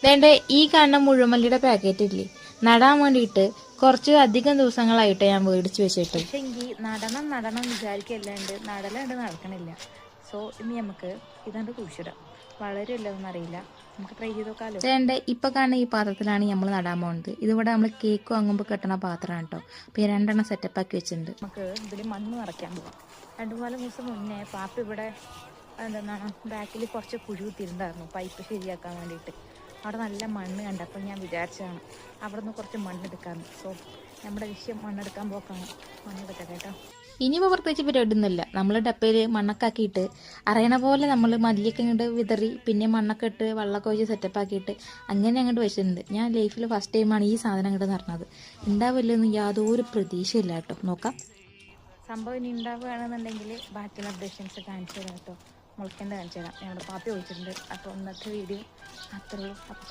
വേണ്ട ഈ കാണുന്ന മുഴുമല്ലിയുടെ പാക്കറ്റ് ഇല്ലേ, നടാൻ വേണ്ടിയിട്ട് കുറച്ച് അധികം ദിവസങ്ങളായിട്ട് ഞാൻ മേടിച്ചു വെച്ചിട്ട്. പക്ഷെ എങ്കിൽ നടണം വിചാരിക്കല്ലാണ്ട് നടലാണ്ട് നടക്കണില്ല. സോ ഇനി നമുക്ക് ഇതാണ്ട് കുഴിച്ചിടാം. വളരുമല്ലോ എന്നറിയില്ല, നമുക്ക് ട്രൈ ചെയ്ത് നോക്കാമല്ലോ. വേണ്ട ഇപ്പം കാണുന്ന ഈ പാത്രത്തിലാണ് നമ്മൾ നടാൻ പോകുന്നത്. ഇതിവിടെ നമ്മൾ കേക്ക് വാങ്ങുമ്പോൾ കിട്ടുന്ന പാത്രമാണ് കേട്ടോ. അപ്പോൾ ഈ 2 സെറ്റപ്പ് ആക്കി വെച്ചിട്ടുണ്ട്. നമുക്ക് ഇതിൽ മണ്ണ് നിറയ്ക്കാൻ പോകാം. 2-3 ദിവസം മുന്നേ പാപ്പ ഇവിടെ എന്താണ് ബാക്കിൽ കുറച്ച് കുഴി കുത്തിയിട്ടുണ്ടായിരുന്നു പൈപ്പ് ശരിയാക്കാൻ വേണ്ടിയിട്ട്. അവിടെ നല്ല മണ്ണ് കണ്ടപ്പോൾ ഞാൻ വിചാരിച്ചതാണ് അവിടെ നിന്ന് കുറച്ച് മണ്ണെടുക്കാമെന്ന്. സോ നമ്മുടെ വിഷയം മണ്ണെടുക്കാൻ പോക്കാണ്. മണ്ണെടുക്കട്ടെ കേട്ടോ. ഇനിയിപ്പോൾ പ്രത്യേകിച്ച് പരിപാടിയൊന്നുമില്ല. നമ്മൾ ഡപ്പയിൽ മണ്ണൊക്കെ ആക്കിയിട്ട് അറിയണ പോലെ നമ്മൾ മല്ലിയൊക്കെ ഇങ്ങോട്ട് വിതറി പിന്നെ മണ്ണൊക്കെ ഇട്ട് വെള്ളമൊക്കെ ഒഴിച്ച് സെറ്റപ്പ് ആക്കിയിട്ട് അങ്ങനെ അങ്ങോട്ട് വെച്ചിട്ടുണ്ട്. ഞാൻ ലൈഫിൽ ഫസ്റ്റ് ടൈമാണ് ഈ സാധനം അങ്ങോട്ട് നടന്നത്. ഉണ്ടാവില്ലെന്ന് യാതൊരു പ്രതീക്ഷയില്ല കേട്ടോ. നോക്കാം സംഭവം ഇനി ഉണ്ടാവുകയാണെന്നുണ്ടെങ്കിൽ ബാക്കിയുള്ള അപ്ഡേഷൻസ് കാണിച്ചു തരാം കേട്ടോ. മുളയ്ക്കേണ്ട കാണിച്ചു തരാം. ഞങ്ങളുടെ പാപ്പി ഒഴിച്ചിട്ടുണ്ട്. അപ്പോൾ ഇന്നത്തെ വീഡിയോ അത്രയുള്ളൂ. അപ്പോൾ